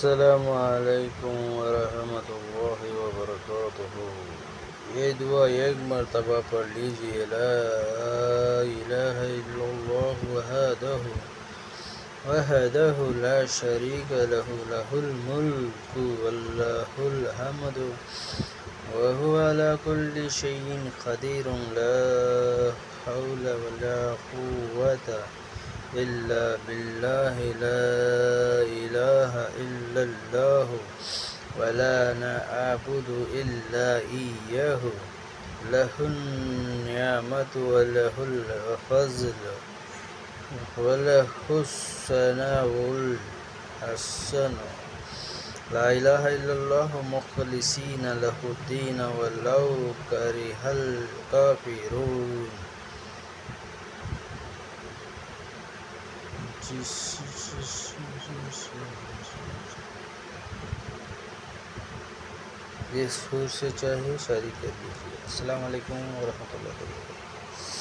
السلام علیکم ورحمۃ اللہ وبرکاتہ۔ یہ دعا ایک مرتبہ پڑھ لیجیے۔ لا الہ الا اللہ وحدہ لا شریک لہ لہ الملک واللہ الحمد وہو علی کل شیء قدیر۔ لا حول ولا قوۃ الا باللہ۔ لا الہ الا اللہ ولا نعبد الا ایاہ۔ لہ النعمت ولہ الفضل ولہ الثناء الحسن۔ لا الہ الا اللہ مخلصین لہ الدین ولو کرہ الکافرون۔ جس سور سے چاہے شادی کر لیجیے۔ السلام علیکم ورحمۃ اللہ وبرکاتہ۔